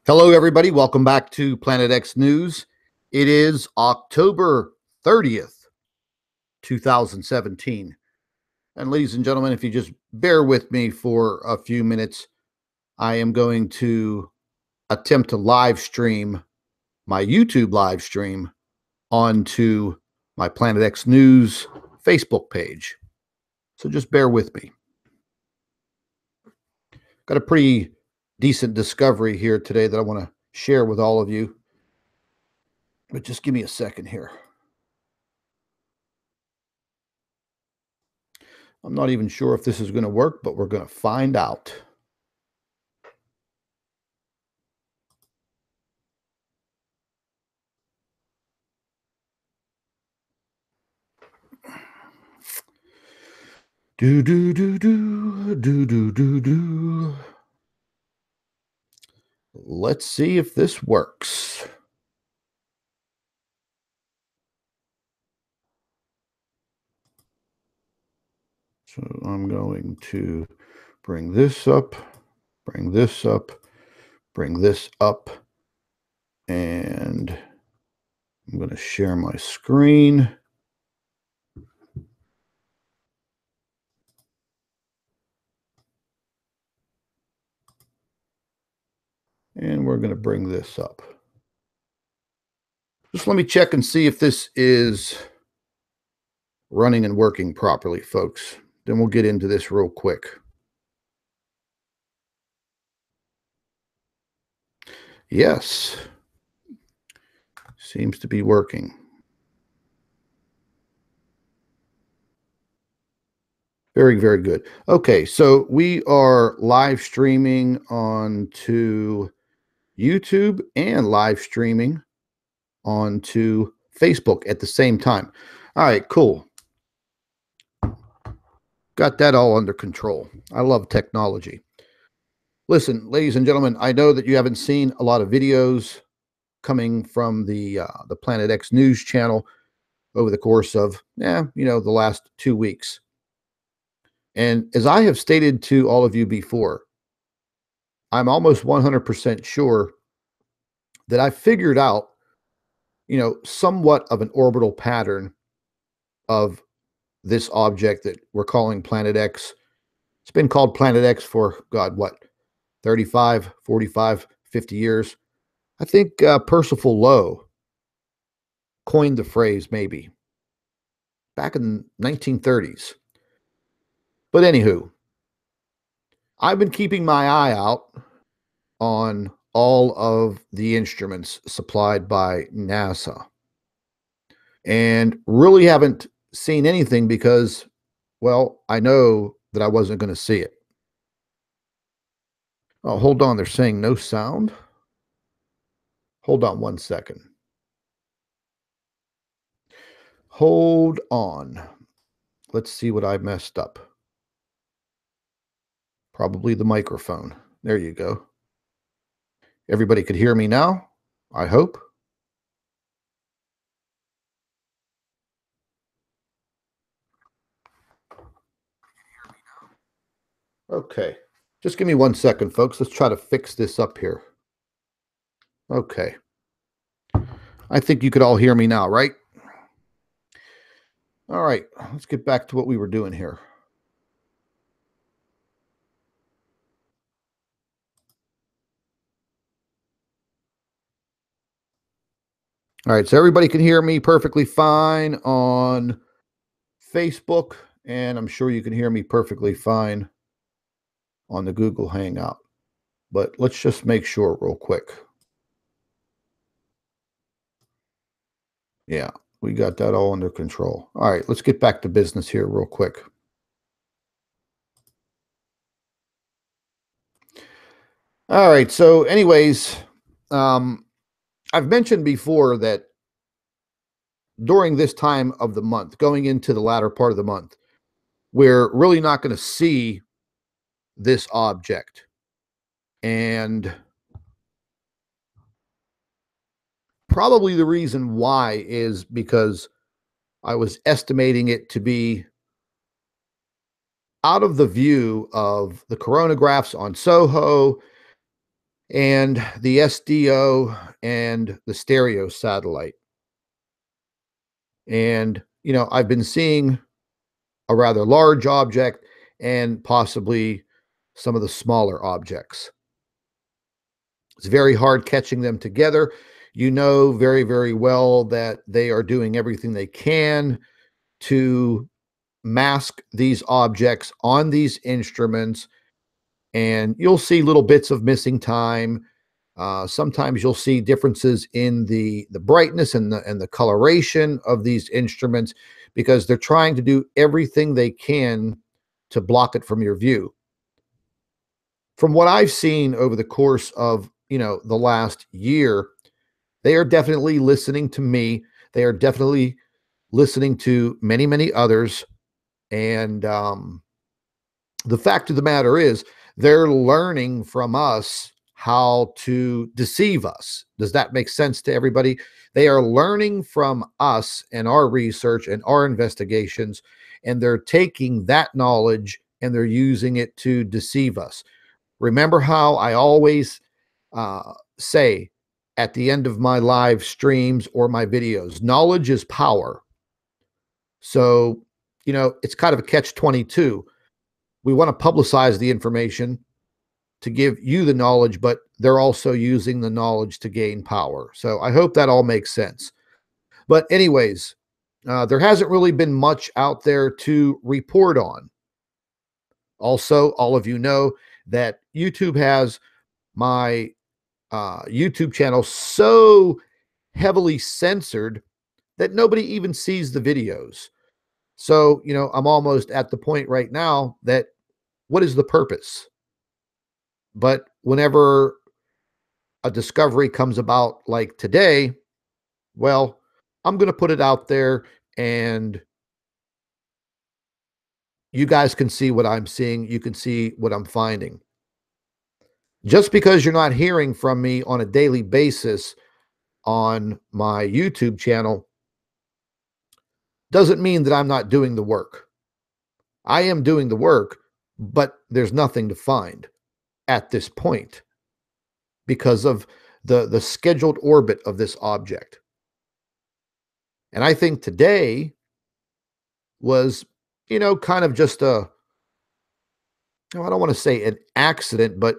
Hello, everybody. Welcome back to Planet X News. It is October 30th, 2017. And ladies and gentlemen, if you just bear with me for a few minutes, I am going to attempt to live stream my YouTube live stream onto my Planet X News Facebook page. So just bear with me. Got a pretty decent discovery here today that I want to share with all of you. But just give me a second here. I'm not even sure if this is going to work, but we're going to find out. Do. Let's see if this works. So I'm going to bring this up, bring this up, bring this up, and I'm going to share my screen. And we're going to bring this up. Just let me check and see if this is running and working properly, folks. Then we'll get into this real quick. Yes. Seems to be working. Very, very good. Okay, so we are live streaming onto YouTube and live streaming onto Facebook at the same time. All right, cool. Got that all under control. I love technology. Listen, ladies and gentlemen, I know that you haven't seen a lot of videos coming from the Planet X News channel over the course of, the last 2 weeks. And as I have stated to all of you before, I'm almost 100% sure that I figured out, somewhat of an orbital pattern of this object that we're calling Planet X. It's been called Planet X for, God, what, 35, 45, 50 years. I think Percival Lowell coined the phrase maybe back in the 1930s. But anywho, I've been keeping my eye out on all of the instruments supplied by NASA and really haven't seen anything because, well, I know that I wasn't going to see it. Oh, hold on. They're saying no sound. Hold on one second. Hold on. Let's see what I messed up. Probably the microphone. There you go. Everybody could hear me now, I hope. Okay. Just give me 1 second, folks. Let's try to fix this up here. Okay. I think you could all hear me now, right? All right. Let's get back to what we were doing here. All right. So everybody can hear me perfectly fine on Facebook, and I'm sure you can hear me perfectly fine on the Google Hangout. But let's just make sure real quick. Yeah, we got that all under control. All right, let's get back to business here real quick. All right, so anyways, I've mentioned before that during this time of the month, going into the latter part of the month, we're really not going to see this object. And probably the reason why is because I was estimating it to be out of the view of the coronagraphs on SOHO and the SDO and the stereo satellite. And, I've been seeing a rather large object and possibly some of the smaller objects. It's very hard catching them together. You know very, very well that they are doing everything they can to mask these objects on these instruments, and you'll see little bits of missing time. Sometimes you'll see differences in the brightness and the coloration of these instruments because they're trying to do everything they can to block it from your view. From what I've seen over the course of the last year, they are definitely listening to me. They are definitely listening to many, many others, and the fact of the matter is, they're learning from us how to deceive us. Does that make sense to everybody? They are learning from us and our research and our investigations, and they're taking that knowledge and they're using it to deceive us. Remember how I always say at the end of my live streams or my videos, knowledge is power. So, it's kind of a catch 22. We want to publicize the information to give you the knowledge, but they're also using the knowledge to gain power. So I hope that all makes sense. But, anyways, there hasn't really been much out there to report on. Also, all of you know that YouTube has my YouTube channel so heavily censored that nobody even sees the videos. So, I'm almost at the point right now that what is the purpose? But whenever a discovery comes about like today, well, I'm going to put it out there and you guys can see what I'm seeing. You can see what I'm finding. Just because you're not hearing from me on a daily basis on my YouTube channel doesn't mean that I'm not doing the work. I am doing the work, but there's nothing to find at this point because of the scheduled orbit of this object. And I think today was, kind of just I don't want to say an accident, but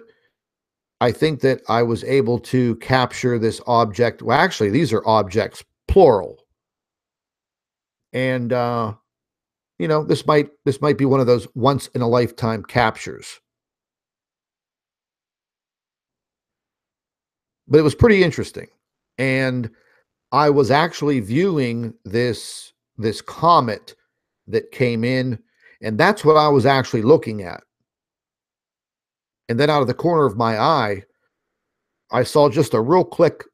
I think that I was able to capture this object. Well, actually, these are objects, plural. And this might be one of those once in a lifetime captures. But it was pretty interesting. And I was actually viewing this comet that came in, and that's what I was actually looking at. And then out of the corner of my eye, I saw just a real quick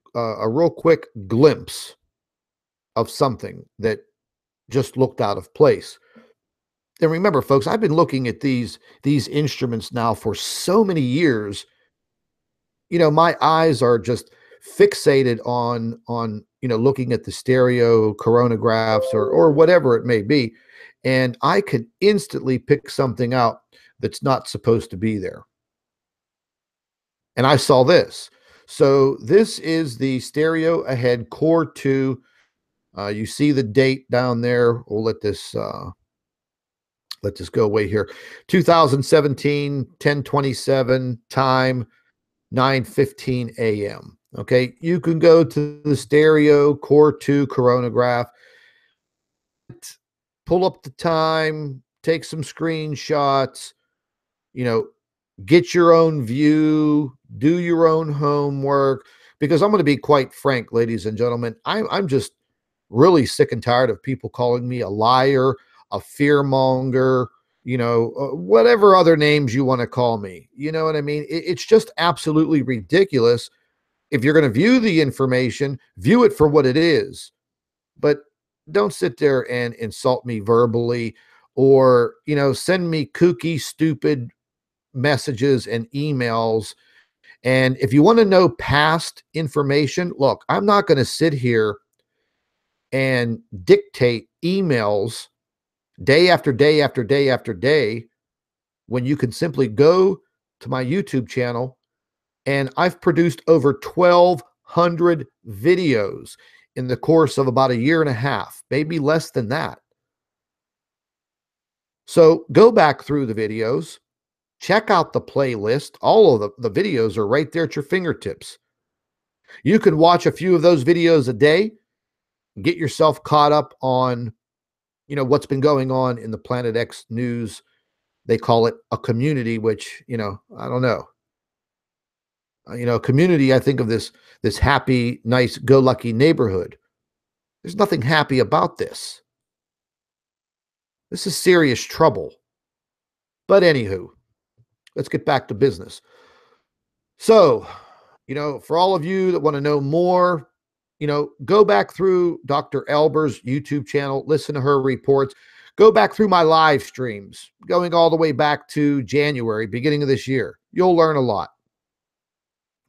glimpse of something that just looked out of place. And remember, folks, I've been looking at these instruments now for so many years. My eyes are just fixated on looking at the stereo coronagraphs or whatever it may be, and I could instantly pick something out that's not supposed to be there. And I saw this. So this is the stereo ahead core 2. You see the date down there. We'll let this go away here. 2017, 10/27, time 9:15 a.m. Okay, you can go to the stereo core 2 coronagraph, pull up the time, take some screenshots, you know, get your own view, do your own homework. Because I'm going to be quite frank, ladies and gentlemen, I'm just really sick and tired of people calling me a liar, a fearmonger, whatever other names you want to call me. You know what I mean? It's just absolutely ridiculous. If you're going to view the information, view it for what it is, but don't sit there and insult me verbally or, send me kooky, stupid messages and emails. And if you want to know past information, look, I'm not going to sit here and dictate emails day after day after day after day when you can simply go to my YouTube channel And I've produced over 1,200 videos in the course of about a year and a half, maybe less than that. So go back through the videos, check out the playlist. All of the videos are right there at your fingertips. You can watch a few of those videos a day, get yourself caught up on, what's been going on in the Planet X news. They call it a community, which, I don't know. Community, I think of this happy, nice, go lucky neighborhood. There's nothing happy about this. This is serious trouble. But anywho, let's get back to business. So, for all of you that want to know more, go back through Dr. Albers' YouTube channel, listen to her reports, go back through my live streams, going all the way back to January, beginning of this year. You'll learn a lot.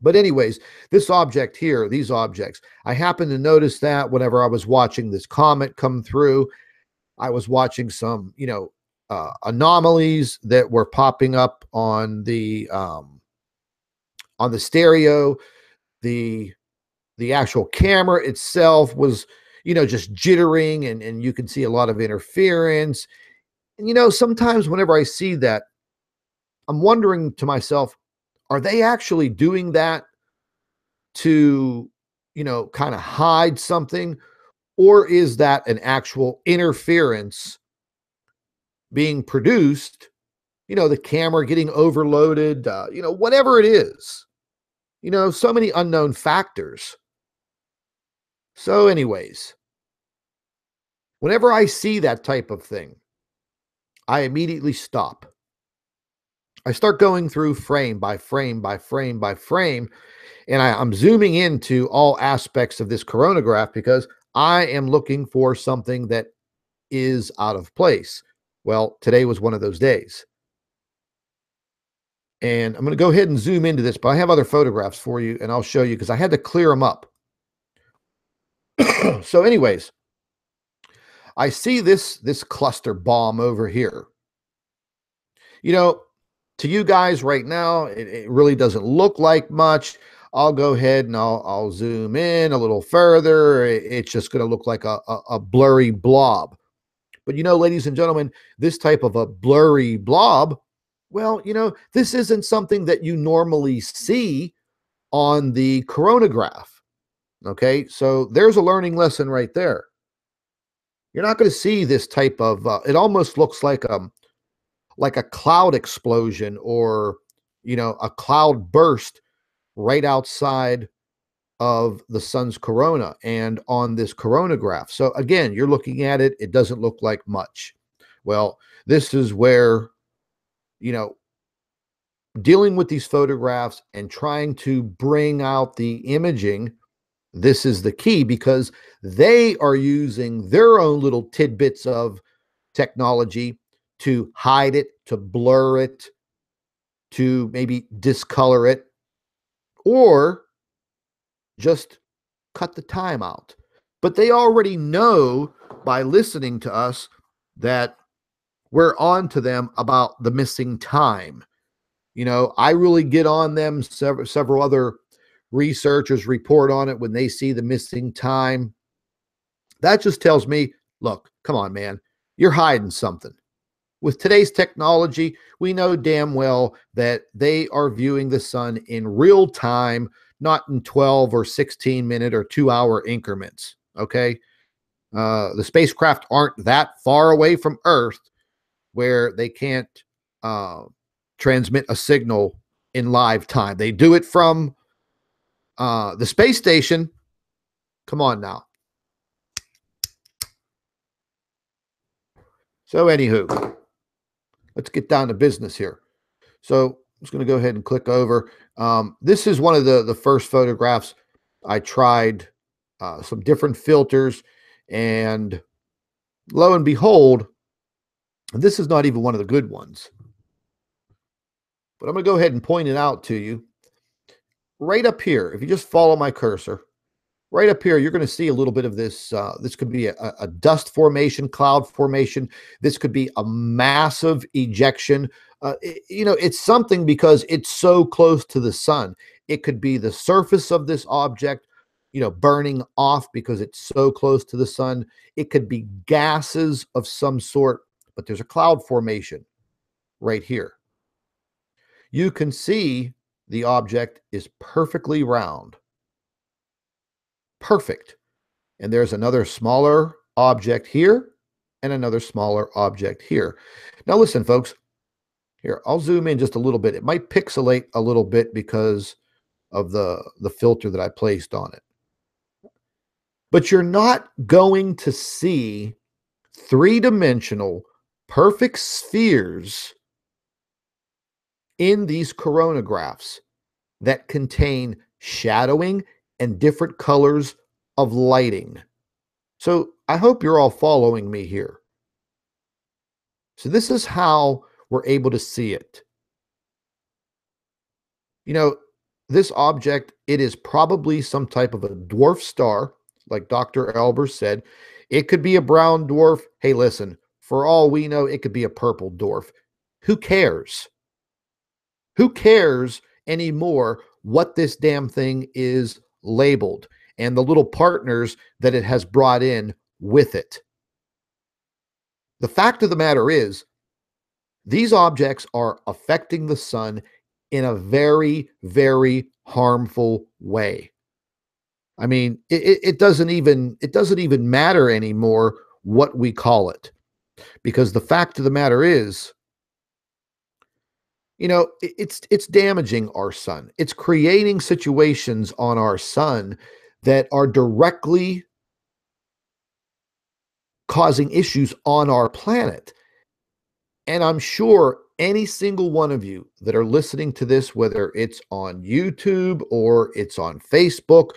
But anyways, this object here, these objects, I happened to notice that whenever I was watching this comet come through, I was watching some, anomalies that were popping up on the stereo. The actual camera itself was, just jittering, and you can see a lot of interference. And, sometimes whenever I see that, I'm wondering to myself, are they actually doing that to, kind of hide something? Or is that an actual interference being produced? The camera getting overloaded, whatever it is, so many unknown factors. So anyways, whenever I see that type of thing, I immediately stop. I start going through frame by frame by frame by frame, and I'm zooming into all aspects of this coronagraph because I am looking for something that is out of place. Well, today was one of those days. And I'm going to go ahead and zoom into this, but I have other photographs for you, and I'll show you because I had to clear them up. So anyways, I see this cluster bomb over here. To you guys right now, it really doesn't look like much. I'll go ahead and I'll zoom in a little further. It's just going to look like a blurry blob. But ladies and gentlemen, this type of a blurry blob, well, this isn't something that you normally see on the coronagraph. Okay, so there's a learning lesson right there. You're not going to see this type of, it almost looks like a cloud explosion or, a cloud burst right outside of the sun's corona and on this coronagraph. So again, you're looking at it, it doesn't look like much. Well, this is where, dealing with these photographs and trying to bring out the imaging, this is the key because they are using their own little tidbits of technology to hide it, to blur it, to maybe discolor it, or just cut the time out. But they already know by listening to us that we're on to them about the missing time. I really get on them. Several other researchers report on it when they see the missing time. That just tells me, look, come on, man, you're hiding something. With today's technology, we know damn well that they are viewing the sun in real time, not in 12 or 16-minute or 2-hour increments. Okay. The spacecraft aren't that far away from Earth where they can't transmit a signal in live time. They do it from the space station. Come on now. So anywho, let's get down to business here. So I'm just going to go ahead and click over. This is one of the first photographs. I tried some different filters, and lo and behold, this is not even one of the good ones. But I'm going to go ahead and point it out to you. Right up here, if you just follow my cursor, right up here, you're going to see a little bit of this. This could be a dust formation, cloud formation. This could be a massive ejection. It's something because it's so close to the sun. It could be the surface of this object, burning off because it's so close to the sun. It could be gases of some sort, but there's a cloud formation right here. You can see the object is perfectly round. Perfect. And there's another smaller object here and another smaller object here. Now listen, folks, here, I'll zoom in just a little bit. It might pixelate a little bit because of the filter that I placed on it. But you're not going to see three-dimensional perfect spheres in these coronagraphs that contain shadowing and different colors of lighting. So I hope you're all following me here. So this is how we're able to see it. This object, it is probably some type of a dwarf star, like Dr. Albers said. It could be a brown dwarf. Hey, listen, for all we know, it could be a purple dwarf. Who cares? Who cares anymore what this damn thing is labeled and the little partners that it has brought in with it? The fact of the matter is, these objects are affecting the sun in a very, very harmful way. I mean, it doesn't even matter anymore what we call it, because the fact of the matter is, it's damaging our sun. It's creating situations on our sun that are directly causing issues on our planet. And I'm sure any single one of you that are listening to this, whether it's on YouTube or it's on Facebook,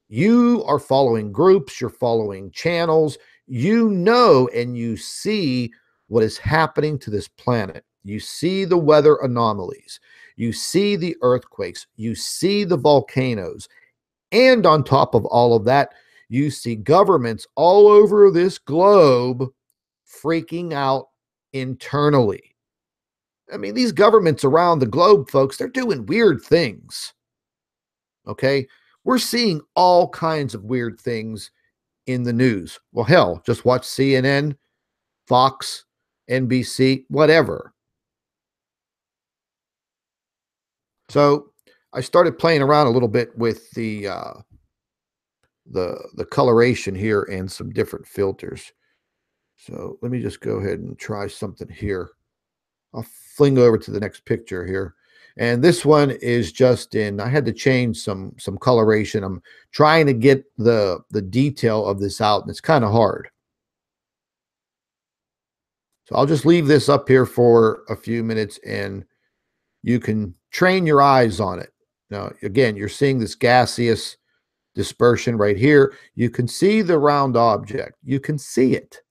you are following groups, you're following channels, and you see what is happening to this planet. You see the weather anomalies, you see the earthquakes, you see the volcanoes, and on top of all of that, you see governments all over this globe freaking out internally. I mean, these governments around the globe, folks, they're doing weird things. Okay? We're seeing all kinds of weird things in the news. Well, hell, just watch CNN, Fox, NBC, whatever. So I started playing around a little bit with the coloration here and some different filters. So let me just go ahead and try something here. I'll fling over to the next picture here. And this one is just I had to change some coloration. I'm trying to get the detail of this out, and it's kind of hard. So I'll just leave this up here for a few minutes, and you can train your eyes on it. Now, again, you're seeing this gaseous dispersion right here. You can see the round object. You can see it.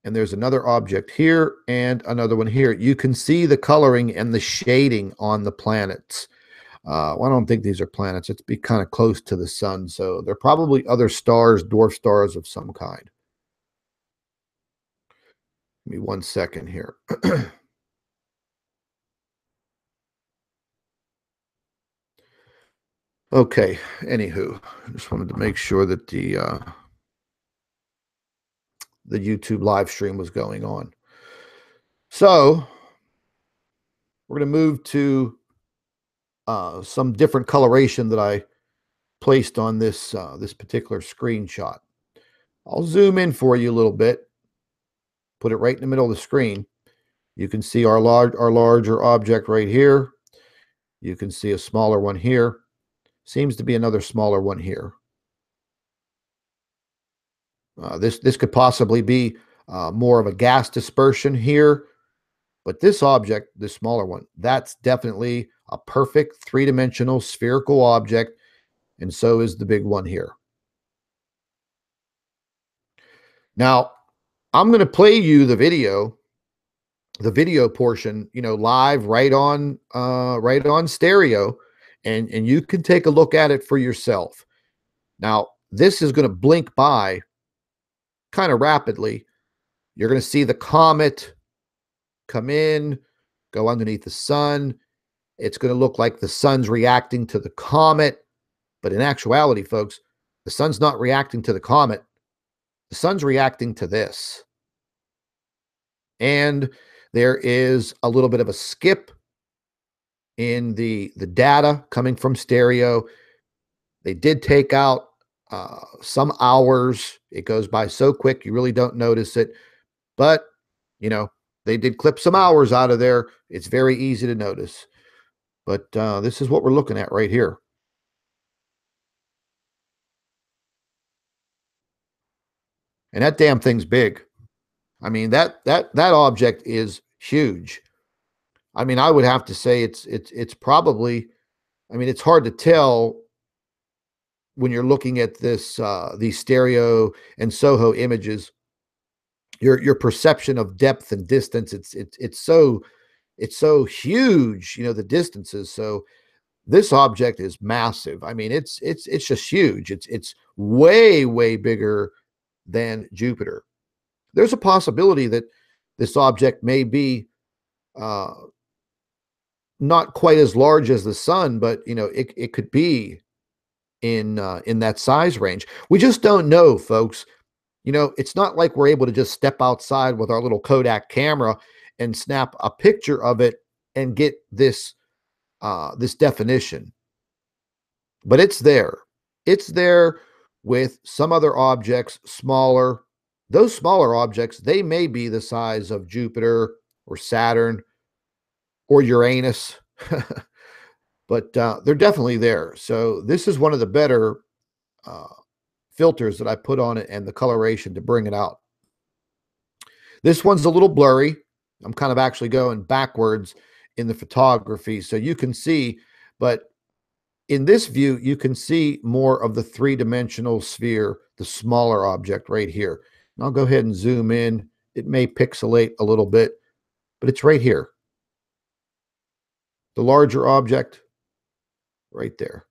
And there's another object here and another one here. You can see the coloring and the shading on the planets. Well, I don't think these are planets. It's be kind of close to the sun, so they're probably other stars, dwarf stars of some kind. Give me 1 second here. Okay, anywho, I just wanted to make sure that the YouTube live stream was going on. So we're going to move to some different coloration that I placed on this particular screenshot. I'll zoom in for you a little bit, put it right in the middle of the screen. You can see our larger object right here. You can see a smaller one here. Seems to be another smaller one here. This could possibly be more of a gas dispersion here, but this object, this smaller one, that's definitely a perfect three-dimensional spherical object, and so is the big one here. Now, I'm going to play you the video portion, live right on stereo, and you can take a look at it for yourself. Now, this is going to blink by kind of rapidly. You're going to see the comet come in, go underneath the sun. It's going to look like the sun's reacting to the comet. But in actuality, folks, the sun's not reacting to the comet. The sun's reacting to this. And there is a little bit of a skip in the data coming from stereo. They did take out some hours. It goes by so quick, you really don't notice it. But, you know, they did clip some hours out of there. It's very easy to notice. But this is what we're looking at right here. And that damn thing's big. I mean, that object is huge. I mean, I would have to say it's probably, I mean, it's hard to tell when you're looking at this these stereo and Soho images. Your perception of depth and distance, it's so huge, you know, the distances. So this object is massive. I mean, it's just huge. It's way bigger than Jupiter. There's a possibility that this object may be uh, not quite as large as the sun, but you know, it could be in that size range. We just don't know, folks. You know, it's not like we're able to just step outside with our little Kodak camera and snap a picture of it and get this definition. But it's there. It's there with some other objects smaller. Those smaller objects, they may be the size of Jupiter or Saturn or Uranus, but they're definitely there. So this is one of the better uh, filters that I put on it and the coloration to bring it out. This one's a little blurry. I'm kind of actually going backwards in the photography so you can see, but in this view, you can see more of the three-dimensional sphere, the smaller object right here. And I'll go ahead and zoom in. It may pixelate a little bit, but it's right here. The larger object right there.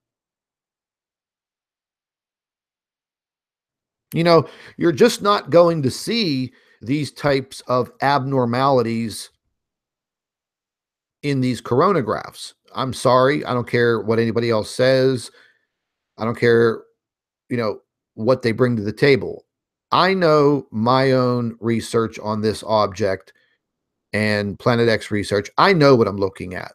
You know, you're just not going to see these types of abnormalities in these coronagraphs. I'm sorry. I don't care what anybody else says. I don't care, you know, what they bring to the table. I know my own research on this object and Planet X research. I know what I'm looking at.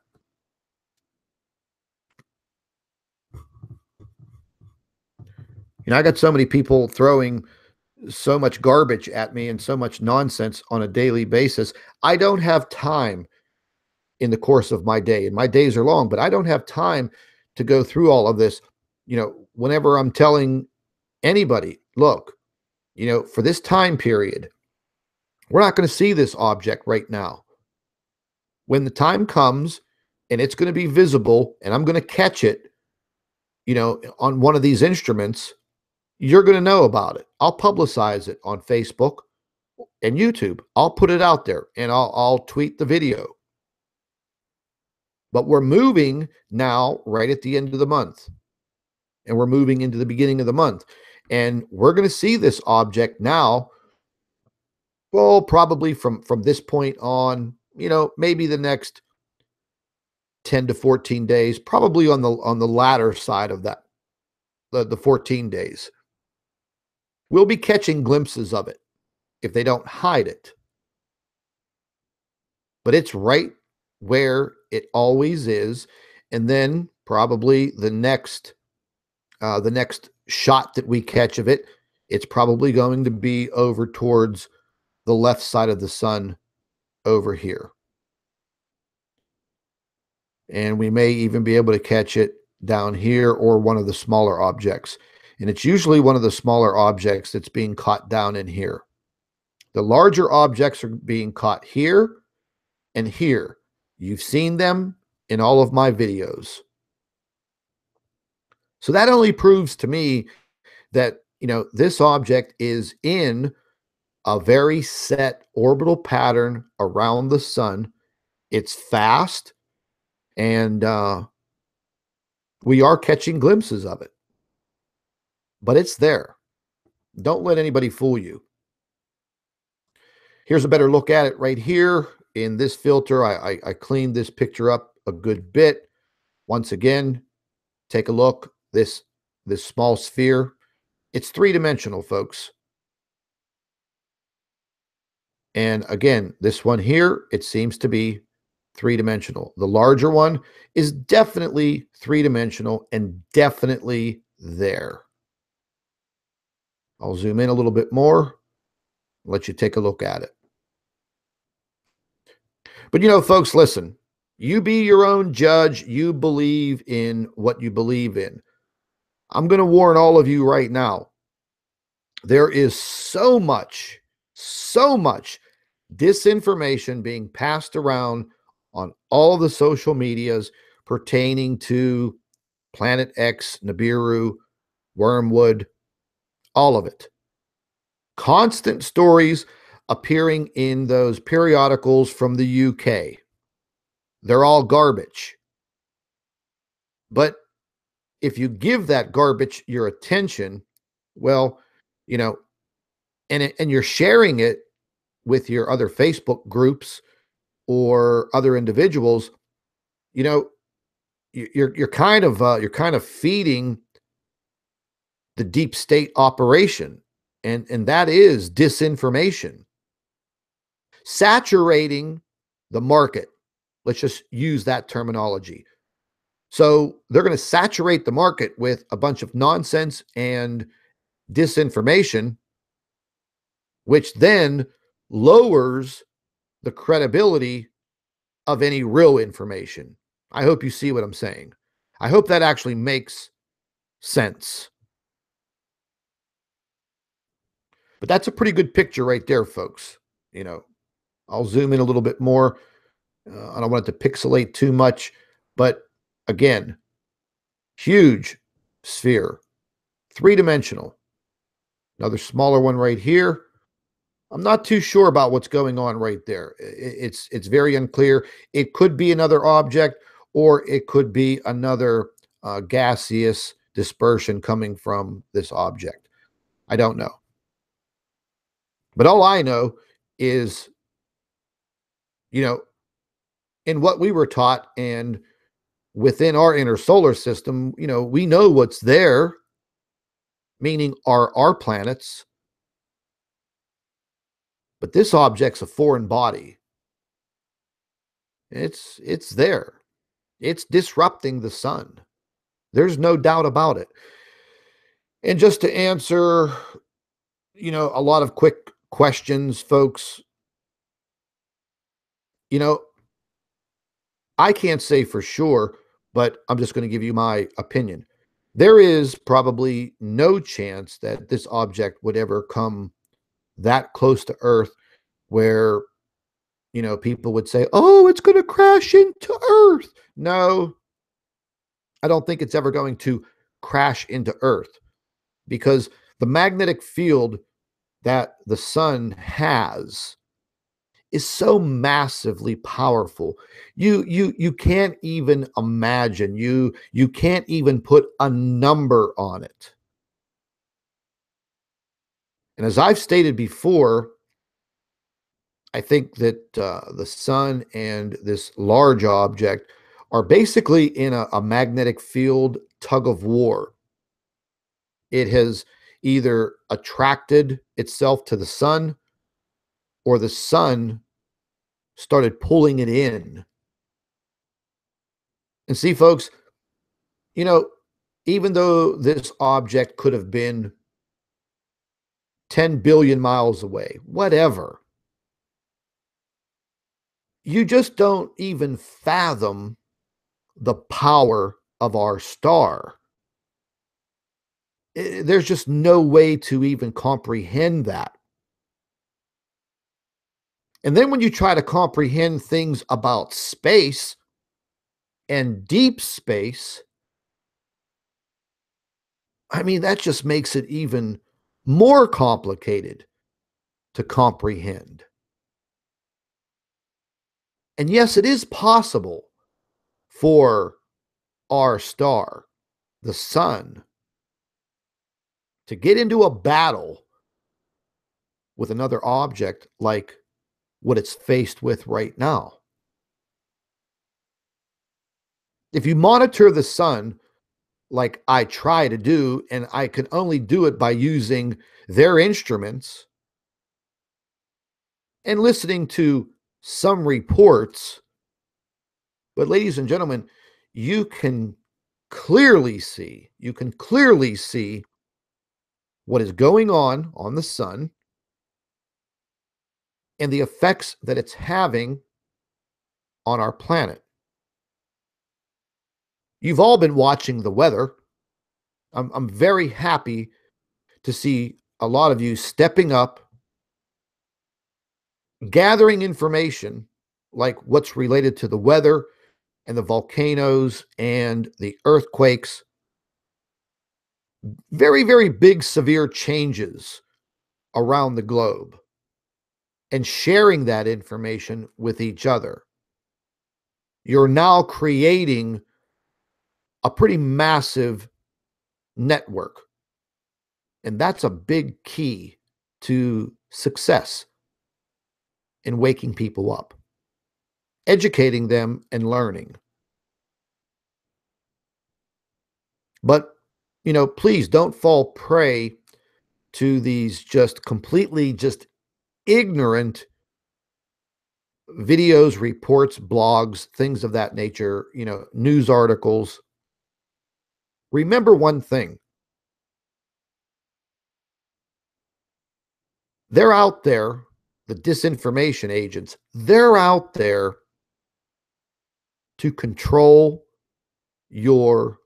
You know, I got so many people throwing so much garbage at me and so much nonsense on a daily basis. I don't have time in the course of my day, and my days are long, but I don't have time to go through all of this. You know, whenever I'm telling anybody, look, you know, for this time period, we're not going to see this object right now. When the time comes and it's going to be visible and I'm going to catch it, you know, on one of these instruments, you're going to know about it. I'll publicize it on Facebook and YouTube. I'll put it out there and I'll tweet the video. But we're moving now right at the end of the month. And we're moving into the beginning of the month. And we're going to see this object now, well, probably from this point on, you know, maybe the next 10 to 14 days, probably on the latter side of that, the 14 days. We'll be catching glimpses of it if they don't hide it. But it's right where it always is. And then probably the next shot that we catch of it, it's probably going to be over towards the left side of the sun over here. And we may even be able to catch it down here or one of the smaller objects. And it's usually one of the smaller objects that's being caught down in here. The larger objects are being caught here and here. You've seen them in all of my videos. So that only proves to me that, you know, this object is in a very set orbital pattern around the sun. It's fast, and we are catching glimpses of it. But it's there. Don't let anybody fool you. Here's a better look at it right here. In this filter, I cleaned this picture up a good bit. Once again, take a look. This small sphere, it's three-dimensional, folks. And again, this one here, it seems to be three-dimensional. The larger one is definitely three-dimensional and definitely there. I'll zoom in a little bit more, let you take a look at it. But folks, listen, you be your own judge. You believe in what you believe in. I'm going to warn all of you right now. There is so much disinformation being passed around on all the social medias pertaining to Planet X, Nibiru, Wormwood, all of it. Constant stories appearing in those periodicals from the UK. They're all garbage. But if you give that garbage your attention, well, and you're sharing it with your other Facebook groups or other individuals, you're kind of feeding the deep state operation, and that is disinformation, saturating the market. Let's just use that terminology. So they're going to saturate the market with a bunch of nonsense and disinformation, which then lowers the credibility of any real information. I hope you see what I'm saying. I hope that actually makes sense. But that's a pretty good picture right there, folks. I'll zoom in a little bit more. I don't want it to pixelate too much, but again, huge sphere, three-dimensional. Another smaller one right here. I'm not too sure about what's going on right there. It's very unclear. It could be another object, or it could be another gaseous dispersion coming from this object. I don't know. But all I know is, in what we were taught and within our inner solar system, we know what's there, meaning our planets. But this object's a foreign body. It's there. It's disrupting the sun. There's no doubt about it. And just to answer, a lot of quick questions, folks, I can't say for sure, but I'm just going to give you my opinion. There is probably no chance that this object would ever come that close to Earth where, people would say, oh, it's going to crash into Earth. No, I don't think it's ever going to crash into Earth, because the magnetic field that the sun has is so massively powerful. You can't even imagine. You can't even put a number on it. And as I've stated before, I think that the sun and this large object are basically in a magnetic field tug of war. It has either attracted itself to the sun, or the sun started pulling it in. And see, folks, even though this object could have been 10 billion miles away, whatever, you just don't even fathom the power of our star. There's just no way to even comprehend that. And then when you try to comprehend things about space and deep space, I mean, that just makes it even more complicated to comprehend. And yes, it is possible for our star, the sun, to get into a battle with another object like what it's faced with right now. If you monitor the sun like I try to do, and I can only do it by using their instruments and listening to some reports, but ladies and gentlemen, you can clearly see what is going on the sun and the effects that it's having on our planet. You've all been watching the weather. I'm very happy to see a lot of you stepping up, gathering information like what's related to the weather and the volcanoes and the earthquakes, very, very big, severe changes around the globe, and sharing that information with each other. You're now creating a pretty massive network. And that's a big key to success in waking people up, educating them and learning. But, please don't fall prey to these just completely just ignorant videos, reports, blogs, things of that nature, news articles. Remember one thing. They're out there, the disinformation agents, they're out there to control your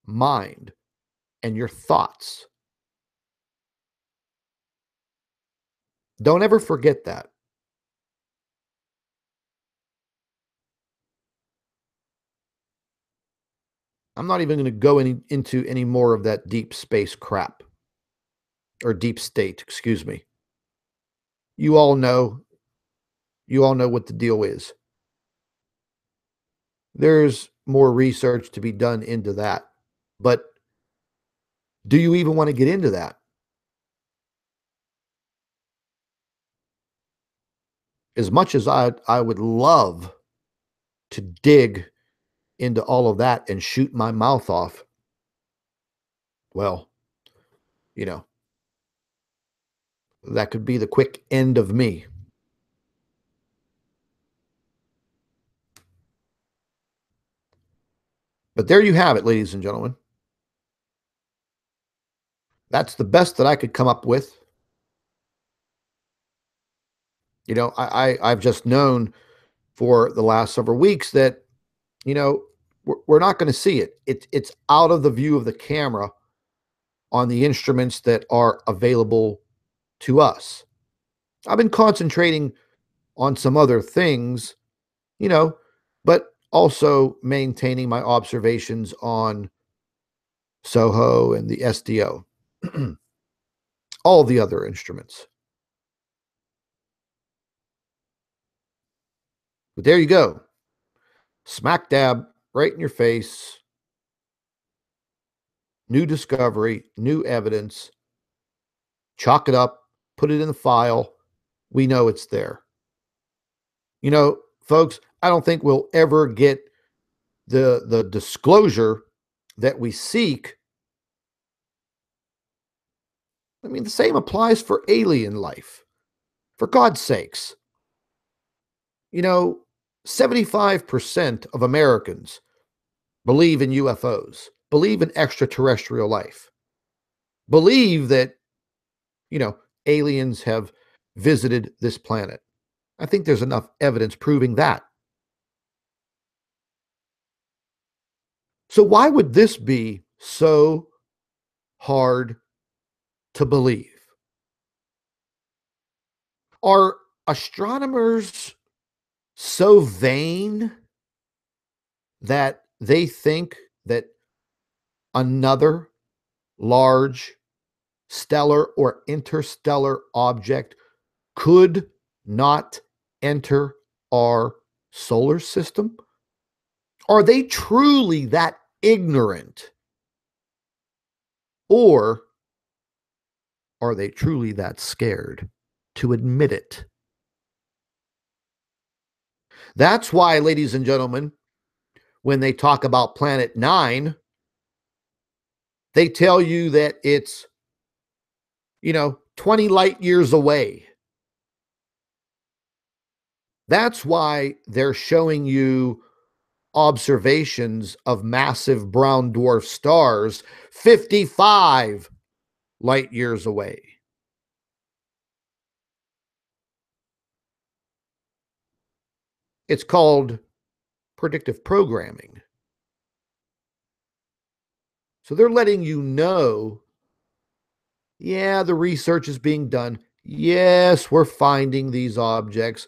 mind and your thoughts. Don't ever forget that. I'm not even going to go into any more of that deep space crap or deep state, excuse me. You all know, you all know what the deal is. There's more research to be done into that. But do you even want to get into that? As much as I would love to dig into all of that and shoot my mouth off, well, you know, that could be the quick end of me. But there you have it, ladies and gentlemen. That's the best that I could come up with. I've just known for the last several weeks that, we're not going to see it. It's out of the view of the camera on the instruments that are available to us. I've been concentrating on some other things, you know, but also maintaining my observations on SOHO and the SDO, all the other instruments. But there you go. Smack dab right in your face. New discovery, new evidence. Chalk it up, put it in the file. We know it's there. Folks, I don't think we'll ever get the disclosure that we seek. I mean, the same applies for alien life. For God's sakes, 75% of Americans believe in UFOs, believe in extraterrestrial life, believe that, you know, aliens have visited this planet. I think there's enough evidence proving that. So why would this be so hard to believe? Are astronomers so vain that they think that another large stellar or interstellar object could not enter our solar system? Are they truly that ignorant? Or are they truly that scared to admit it? That's why, ladies and gentlemen, when they talk about Planet 9, they tell you that it's, 20 light years away. That's why they're showing you observations of massive brown dwarf stars 55 light years away. It's called predictive programming. So they're letting you know, yeah, the research is being done. Yes, we're finding these objects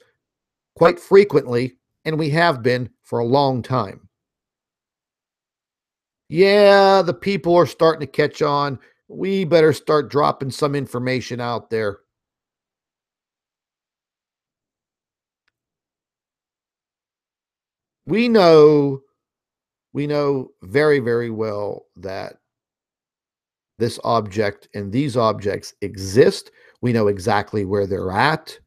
quite frequently, and we have been for a long time. Yeah, the people are starting to catch on. We better start dropping some information out there. We know, we know very, very well that this object and these objects exist. We know exactly where they're at.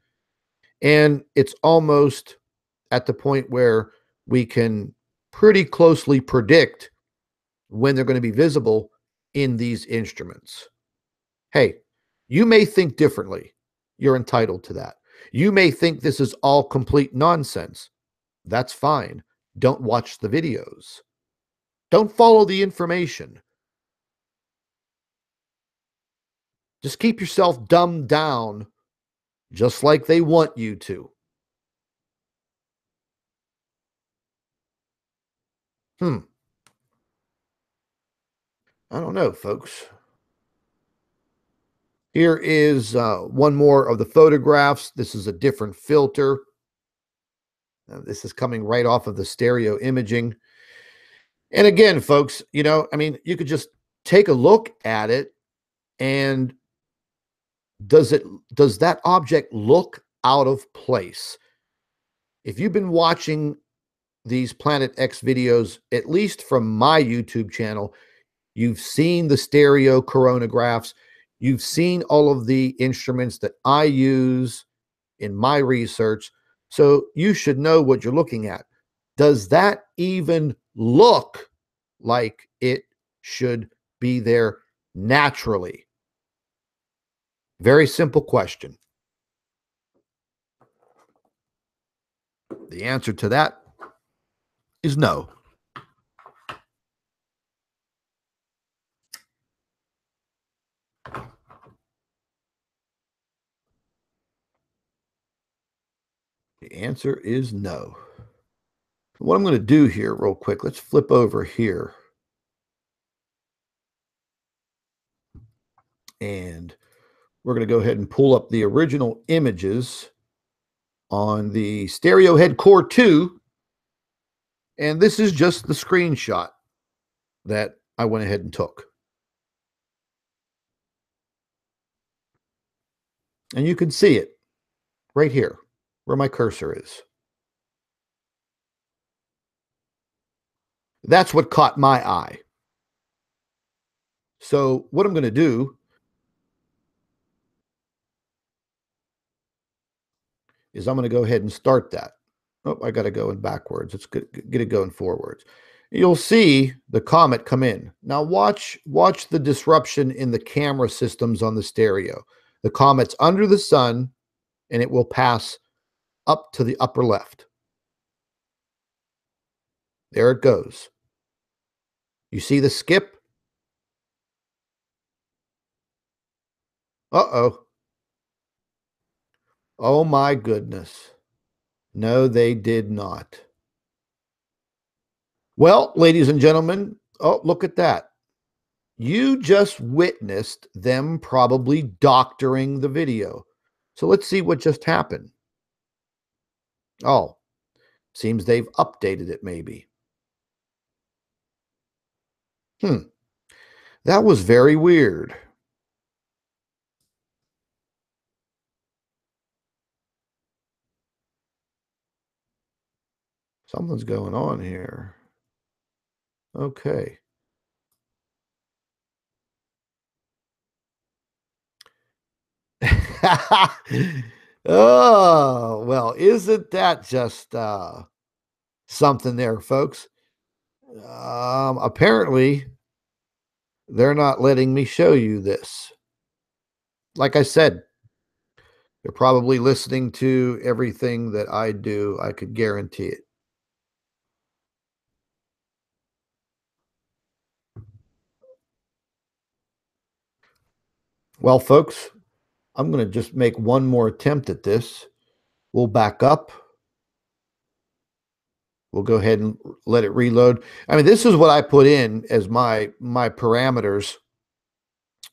And it's almost at the point where we can pretty closely predict when they're going to be visible in these instruments. Hey, you may think differently. You're entitled to that. You may think this is all complete nonsense. That's fine. Don't watch the videos. Don't follow the information. Just keep yourself dumbed down just like they want you to. Hmm. I don't know, folks. Here is one more of the photographs. This is a different filter. This is coming right off of the stereo imaging. And again, folks, you could just take a look at it, and does that object look out of place? If you've been watching these Planet X videos, at least from my YouTube channel, you've seen the stereo coronagraphs. You've seen all of the instruments that I use in my research. So you should know what you're looking at. Does that even look like it should be there naturally? Very simple question. The answer to that is no. The answer is no. What I'm going to do here real quick, let's flip over here. And we're going to go ahead and pull up the original images on the Stereo Head Core 2. And this is just the screenshot that I went ahead and took. And you can see it right here where my cursor is. That's what caught my eye. So what I'm going to do is I'm going to go ahead and start that. Oh, I got to go in backwards. Let's get it going forwards. You'll see the comet come in. Now watch the disruption in the camera systems on the stereo. The comet's under the sun, and it will pass up to the upper left. There it goes. You see the skip? Uh-oh. Oh my goodness. No, they did not. Well, ladies and gentlemen, oh, look at that. You just witnessed them probably doctoring the video. So let's see what just happened. Oh, seems they've updated it maybe. That was very weird. Something's going on here. Okay. Oh, well, isn't that just something there, folks? Apparently, they're not letting me show you this. Like I said, they're probably listening to everything that I do. I could guarantee it. Well, folks, I'm going to just make one more attempt at this. We'll back up. We'll go ahead and let it reload. I mean, this is what I put in as my parameters.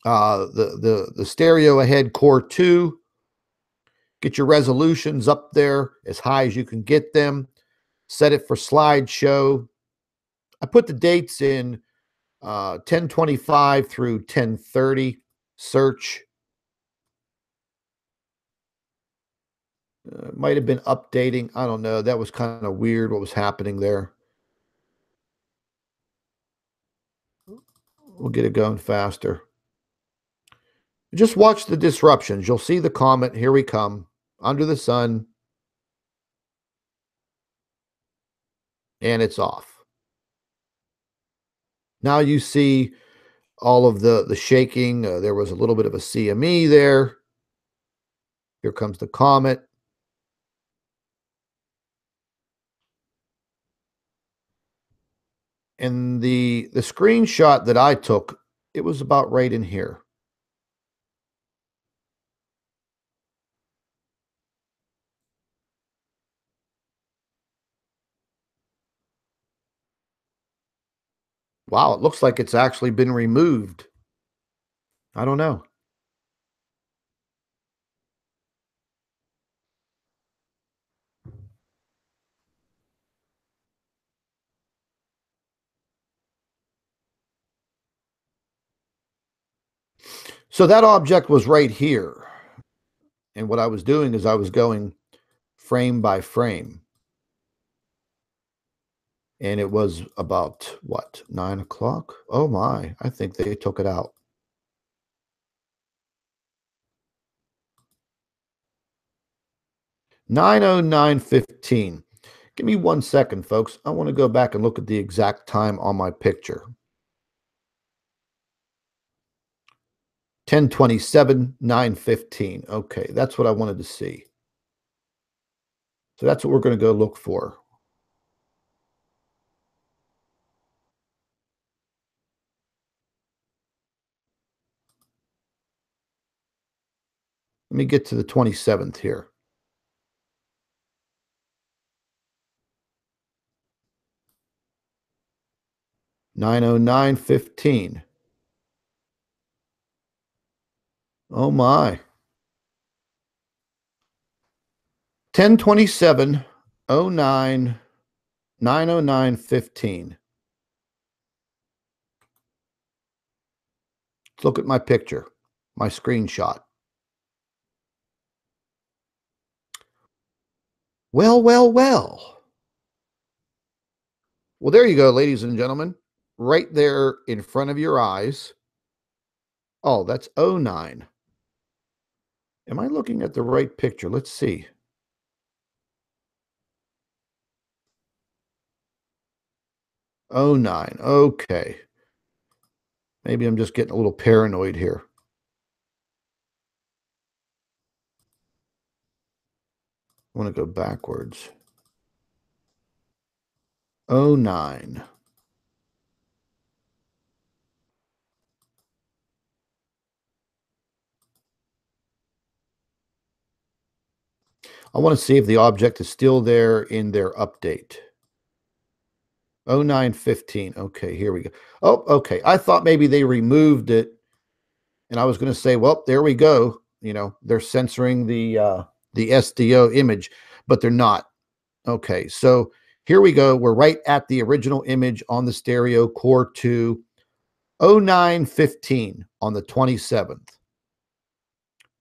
The stereo ahead core 2. Get your resolutions up there as high as you can get them. Set it for slideshow. I put the dates in 1025 through 1030. Search. Might have been updating. I don't know. That was kind of weird what was happening there. We'll get it going faster. Just watch the disruptions. You'll see the comet. Here we come. Under the sun. And it's off. Now you see all of the shaking. There was a little bit of a CME there. Here comes the comet. And the screenshot that I took, it was about right in here. Wow, it looks like it's actually been removed. I don't know. So that object was right here. And what I was doing is I was going frame by frame. And it was about, what, 9 o'clock? Oh my, I think they took it out. (9:09:15). Give me 1 second, folks. I want to go back and look at the exact time on my picture. 10:27, 9:15. Okay, that's what I wanted to see. So that's what we're going to go look for. Let me get to the 27th here. 9:09:15. Oh my. 10:27, 09, 9:09:15. Let's look at my picture, my screenshot. Well, well, well. Well, there you go, ladies and gentlemen. Right there in front of your eyes. Oh, that's 09. Am I looking at the right picture? Let's see. 09. Okay. Maybe I'm just getting a little paranoid here. I want to go backwards. 09. I want to see if the object is still there in their update. 09:15. Okay, here we go. Oh, okay. I thought maybe they removed it, and I was going to say, well, there we go. You know, they're censoring the SDO image, but they're not. Okay, so here we go. We're right at the original image on the stereo core 2, 09:15 on the 27th.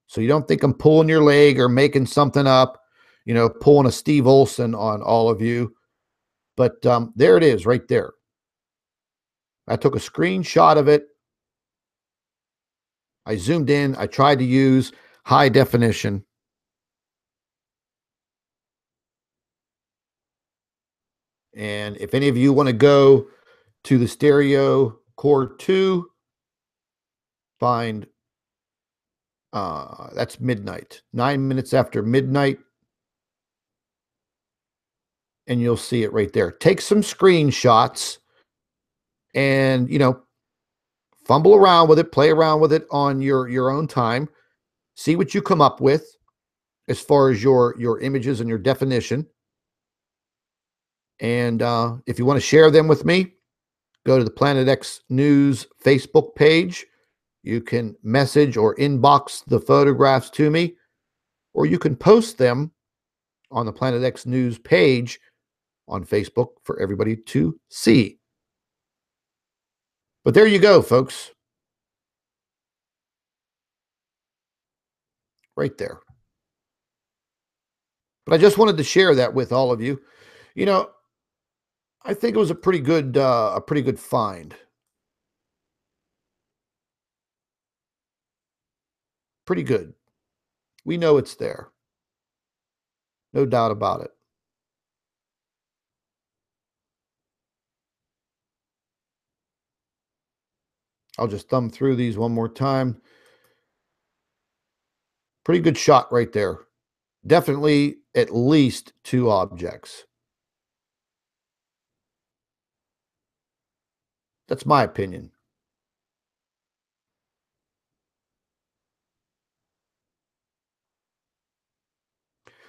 So you don't think I'm pulling your leg or making something up, you know, pulling a Steve Olson on all of you. But there it is right there. I took a screenshot of it. I zoomed in. I tried to use high definition. And if any of you want to go to the stereo core 2, find that's midnight, 9 minutes after midnight, and you'll see it right there. Take some screenshots and, fumble around with it, play around with it on your own time. See what you come up with as far as your images and your definition. And if you want to share them with me, go to the Planet X News Facebook page. You can message or inbox the photographs to me, or you can post them on the Planet X News page on Facebook for everybody to see. But there you go, folks. Right there. But I just wanted to share that with all of you. You know, I think it was a pretty good find. Pretty good. We know it's there. No doubt about it. I'll just thumb through these one more time. Pretty good shot right there. Definitely at least two objects. That's my opinion.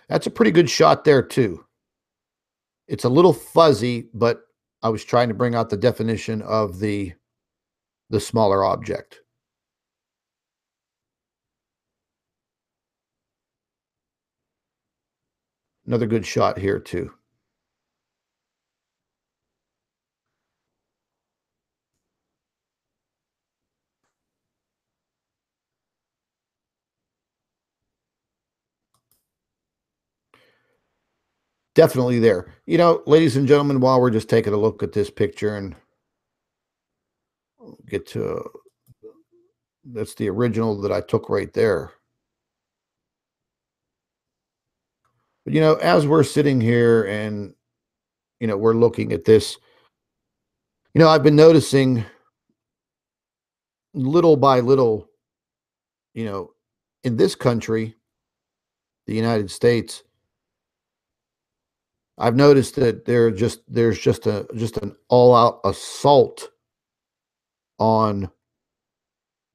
That's a pretty good shot there too. It's a little fuzzy, but I was trying to bring out the definition of the smaller object. Another good shot here too. Definitely there. Ladies and gentlemen, while we're just taking a look at this picture and get to that's the original that I took right there. But as we're sitting here and we're looking at this, I've been noticing little by little, you know, in this country, the United States, I've noticed that there's just an all-out assault on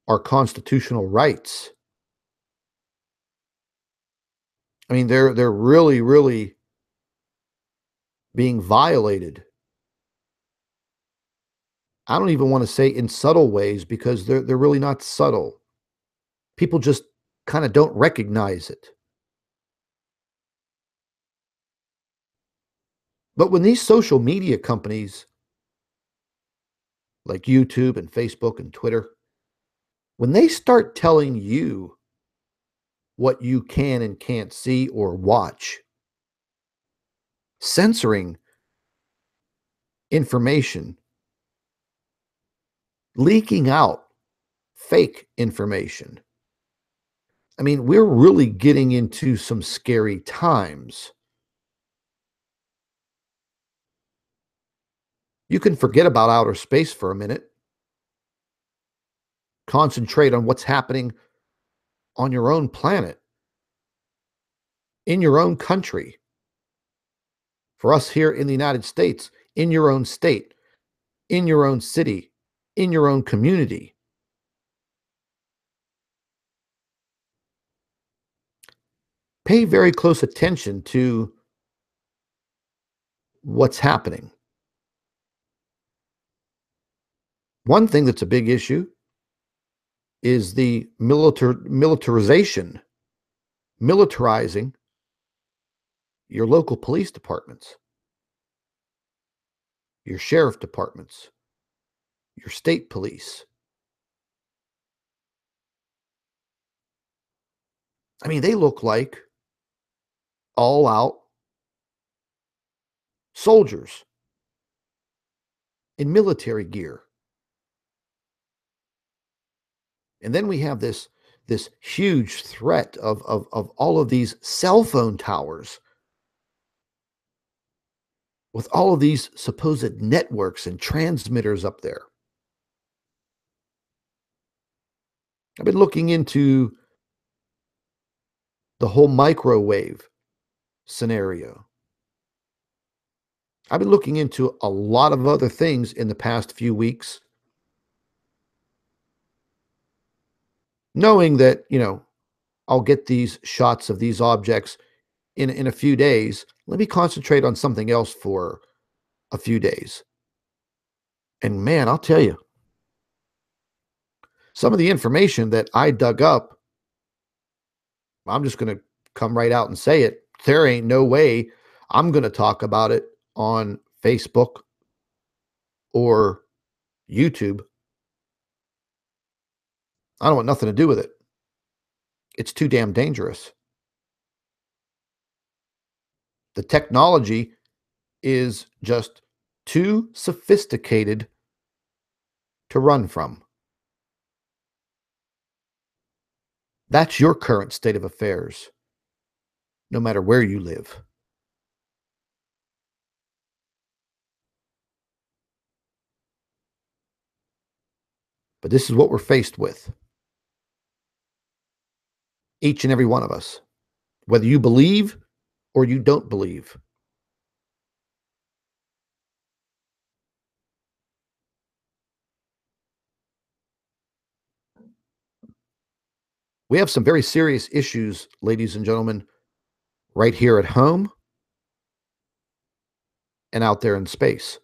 our constitutional rights. I mean, they're really, really being violated. I don't even want to say in subtle ways because they're really not subtle. People just kind of don't recognize it. But when these social media companies like YouTube and Facebook and Twitter, when they start telling you what you can and can't see or watch, censoring information, leaking out fake information. I mean, we're really getting into some scary times. You can forget about outer space for a minute. Concentrate on what's happening on your own planet, in your own country. For us here in the United States, in your own state, in your own city, in your own community. Pay very close attention to what's happening. One thing that's a big issue is the militarization, militarizing your local police departments, your sheriff departments, your state police. I mean, they look like all out soldiers in military gear. And then we have this huge threat of all of these cell phone towers with all of these supposed networks and transmitters up there. I've been looking into the whole microwave scenario. I've been looking into a lot of other things in the past few weeks, knowing that, I'll get these shots of these objects in a few days. Let me concentrate on something else for a few days. And man, I'll tell you, some of the information that I dug up, I'm just going to come right out and say it. There ain't no way I'm going to talk about it on Facebook or YouTube. I don't want nothing to do with it. It's too damn dangerous. The technology is just too sophisticated to run from. That's your current state of affairs, no matter where you live. But this is what we're faced with, each and every one of us, whether you believe or you don't believe. We have some very serious issues, ladies and gentlemen, right here at home and out there in space.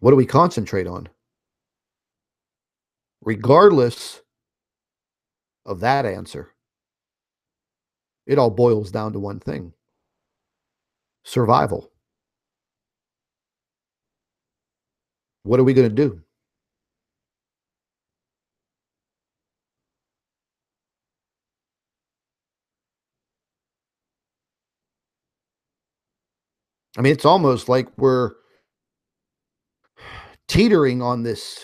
What do we concentrate on? Regardless of that answer, it all boils down to one thing: survival. What are we going to do? I mean, it's almost like we're teetering on this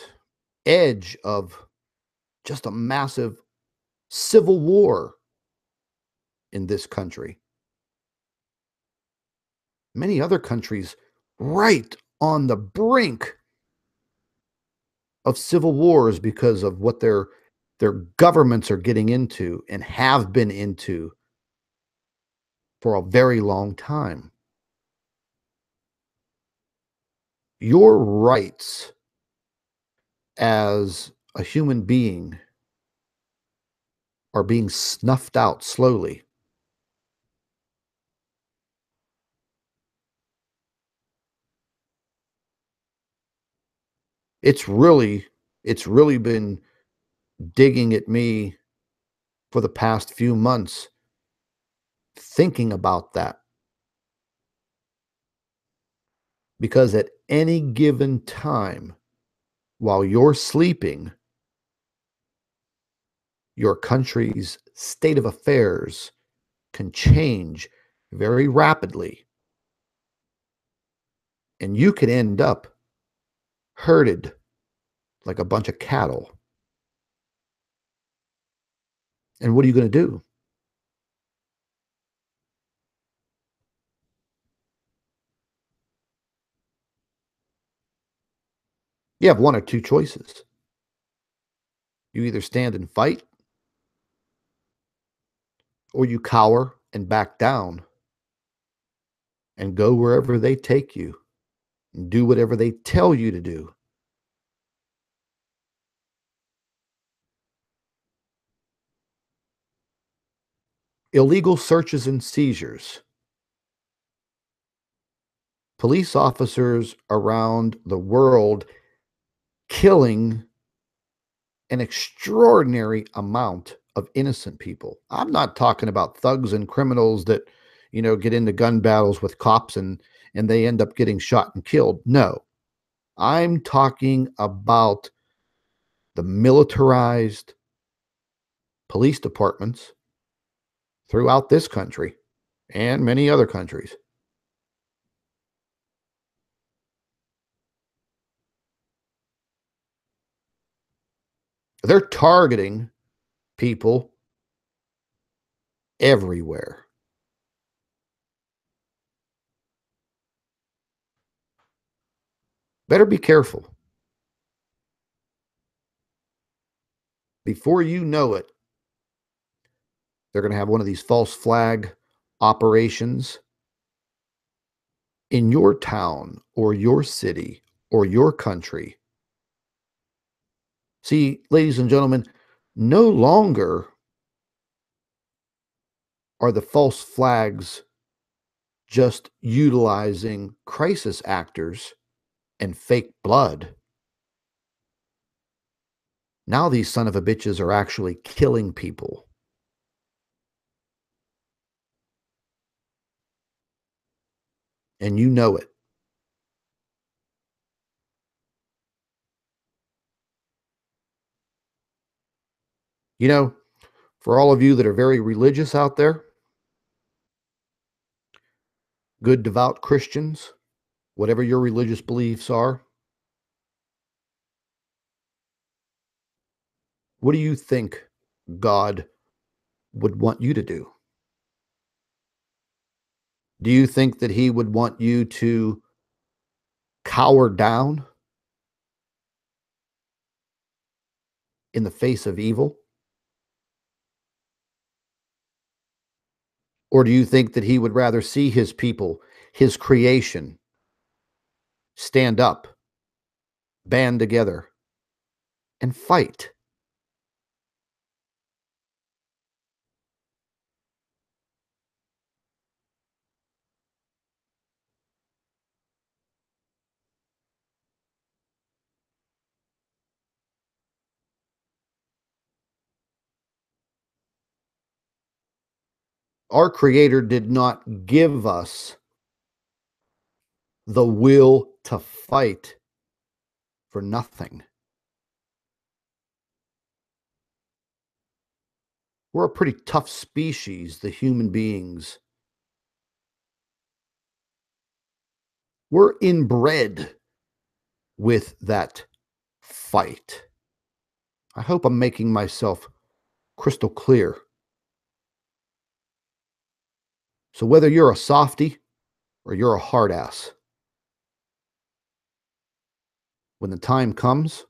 edge of just a massive civil war in this country. Many other countries right on the brink of civil wars because of what their governments are getting into and have been into for a very long time. Your rights as a human being are being snuffed out slowly. It's really it's really been digging at me for the past few months thinking about that, because at any given time while you're sleeping, your country's state of affairs can change very rapidly, and you could end up herded like a bunch of cattle. And what are you going to do? You have one or two choices. You either stand and fight, or you cower and back down and go wherever they take you and do whatever they tell you to do. Illegal searches and seizures. Police officers around the world killing an extraordinary amount of innocent people. I'm not talking about thugs and criminals that, get into gun battles with cops and they end up getting shot and killed. No. I'm talking about the militarized police departments throughout this country and many other countries. They're targeting people everywhere. Better be careful. Before you know it, they're going to have one of these false flag operations in your town or your city or your country. See, ladies and gentlemen, no longer are the false flags just utilizing crisis actors and fake blood. Now these son of a bitches are actually killing people. And you know it. You know, for all of you that are very religious out there, good devout Christians, whatever your religious beliefs are, what do you think God would want you to do? Do you think that he would want you to cower down in the face of evil? Or do you think that he would rather see his people, his creation, stand up, band together, and fight? Our Creator did not give us the will to fight for nothing. We're a pretty tough species, the human beings. We're inbred with that fight. I hope I'm making myself crystal clear. So whether you're a softie or you're a hard ass, when the time comes,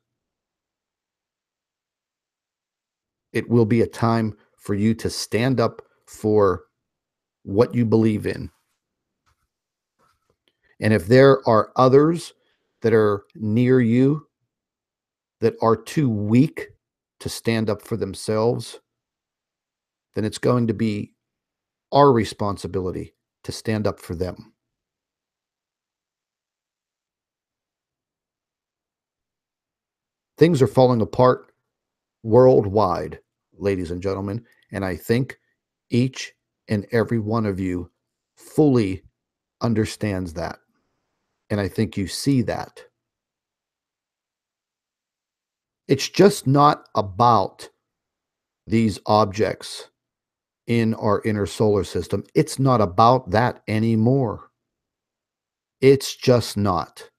it will be a time for you to stand up for what you believe in. And if there are others that are near you that are too weak to stand up for themselves, then it's going to be our responsibility to stand up for them. Things are falling apart worldwide, ladies and gentlemen, and I think each and every one of you fully understands that. And I think you see that. It's just not about these objects in our inner solar system. It's not about that anymore. It's just not.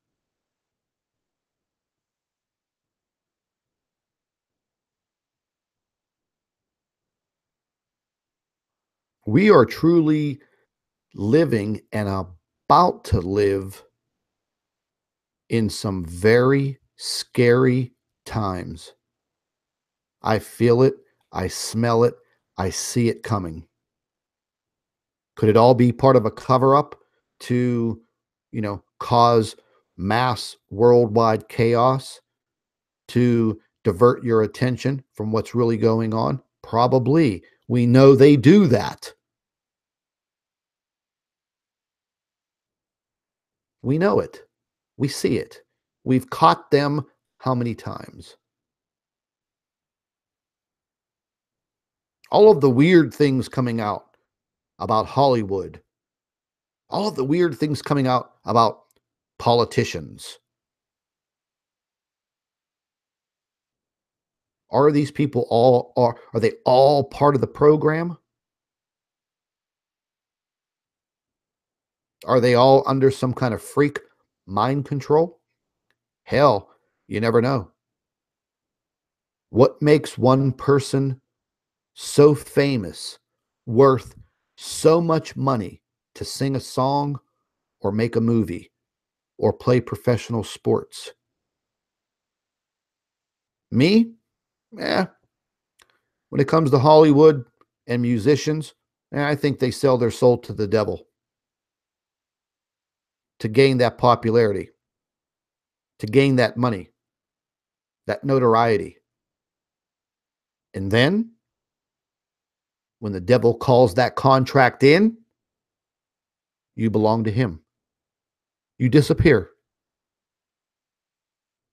We are truly living and about to live in some very scary times. I feel it. I smell it. I see it coming. Could it all be part of a cover up to, cause mass worldwide chaos, to divert your attention from what's really going on? Probably. We know they do that. We know it. We see it. We've caught them how many times? All of the weird things coming out about Hollywood, all of the weird things coming out about politicians. Are these people are they all part of the program? Are they all under some kind of freak mind control? Hell, you never know. What makes one person so famous, worth so much money to sing a song or make a movie? or play professional sports. Me? Eh, when it comes to Hollywood and musicians, I think they sell their soul to the devil to gain that popularity, to gain that money, that notoriety. And then when the devil calls that contract in, you belong to him. You disappear.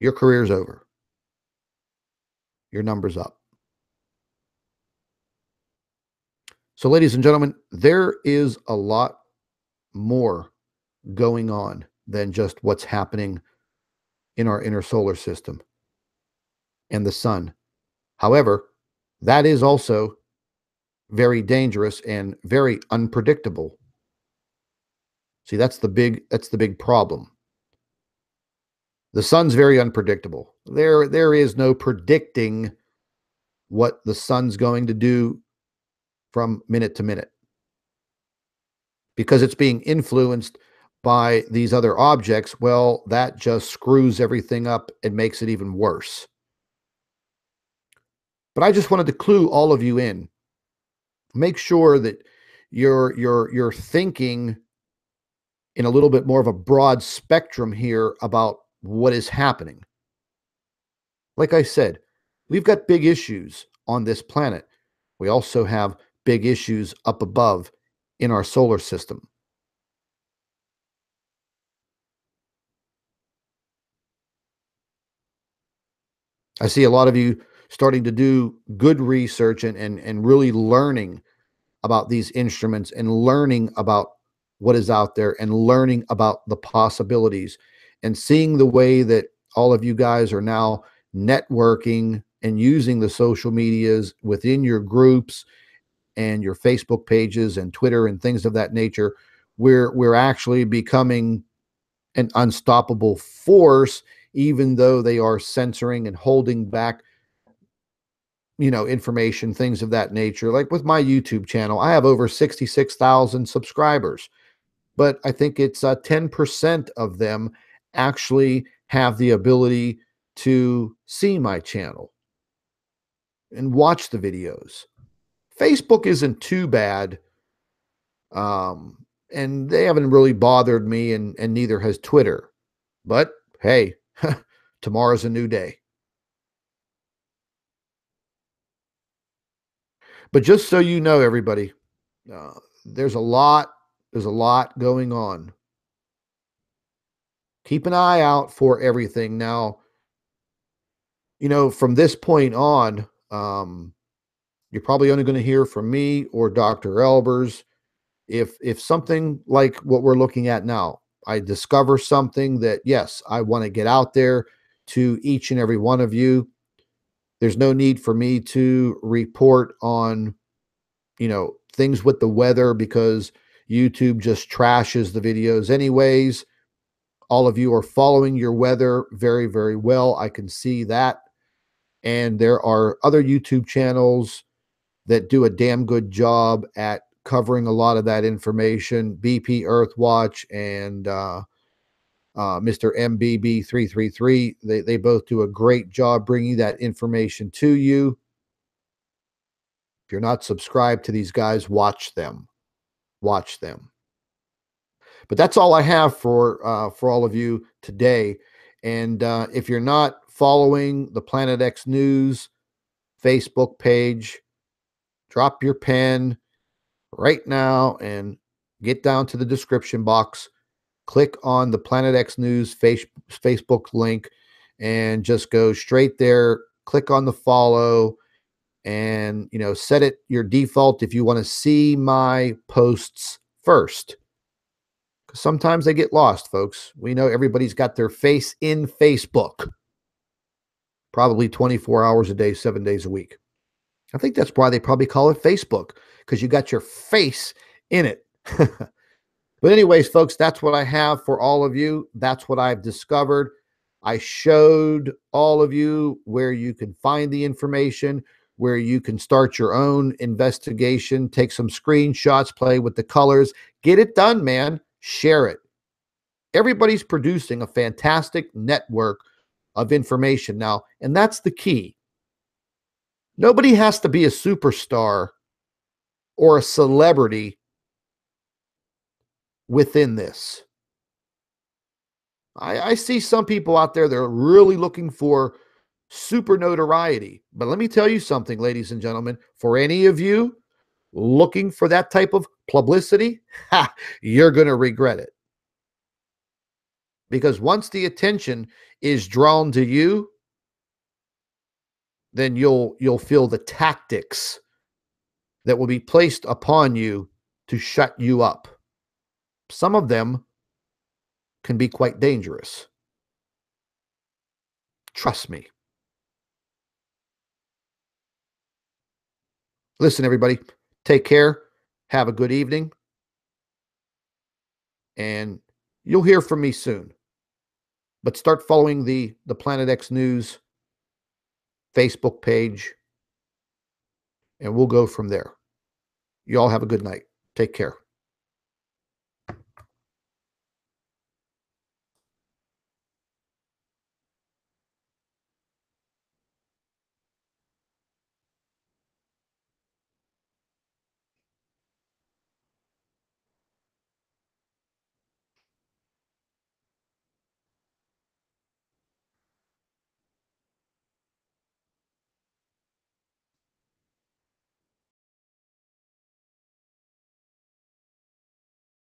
Your career's over. Your number's up. So, ladies and gentlemen, there is a lot more going on than just what's happening in our inner solar system and the sun. However, that is also very dangerous and very unpredictable. See, that's the big problem. The sun's very unpredictable. There is no predicting what the sun's going to do from minute to minute because it's being influenced by these other objects. Well, that just screws everything up and makes it even worse. But I just wanted to clue all of you in. Make sure that you're thinking in a little bit more of a broad spectrum here about what is happening. Like I said, we've got big issues on this planet. We also have big issues up above in our solar system. I see a lot of you starting to do good research and really learning about these instruments and learning about what is out there and learning about the possibilities and seeing the way that all of you guys are now networking and using the social medias within your groups and your Facebook pages and Twitter and things of that nature. We're actually becoming an unstoppable force, even though they are censoring and holding back, information, things of that nature. Like with my YouTube channel, I have over 66,000 subscribers, but I think it's 10% of them actually have the ability to see my channel and watch the videos. Facebook isn't too bad. And they haven't really bothered me, and neither has Twitter. But hey, tomorrow's a new day. But just so you know, everybody, uh, there's a lot going on. Keep an eye out for everything. Now, from this point on, you're probably only going to hear from me or Dr. Albers. If something like what we're looking at now, I discover something that, yes, I want to get out there to each and every one of you. There's no need for me to report on, things with the weather because YouTube just trashes the videos anyways. All of you are following your weather very, very well. I can see that. And there are other YouTube channels that do a damn good job at covering a lot of that information. BP Earthwatch and Mr. MBB333, they both do a great job bringing that information to you. If you're not subscribed to these guys, watch them. Watch them. But that's all I have for all of you today. And if you're not following the Planet X News Facebook page, drop your pen right now and get down to the description box. Click on the Planet X News Facebook link and just go straight there. Click on the follow and set it your default if you want to see my posts first. Because sometimes they get lost, folks. We know everybody's got their face in Facebook, probably 24 hours a day, 7 days a week. I think that's why they probably call it Facebook, because you got your face in it. But anyways, folks, that's what I have for all of you. That's what I've discovered. I showed all of you where you can find the information, where you can start your own investigation, take some screenshots, play with the colors, get it done, man. Share it. Everybody's producing a fantastic network of information now, and that's the key. Nobody has to be a superstar or a celebrity within this. I see some people out there that are really looking for super notoriety. But let me tell you something, ladies and gentlemen, for any of you looking for that type of publicity, ha, you're going to regret it. Because once the attention is drawn to you, then you'll feel the tactics that will be placed upon you to shut you up. Some of them can be quite dangerous. Trust me. Listen, everybody, take care. Have a good evening. And you'll hear from me soon. But start following the Planet X News Facebook page, and we'll go from there. You all have a good night. Take care.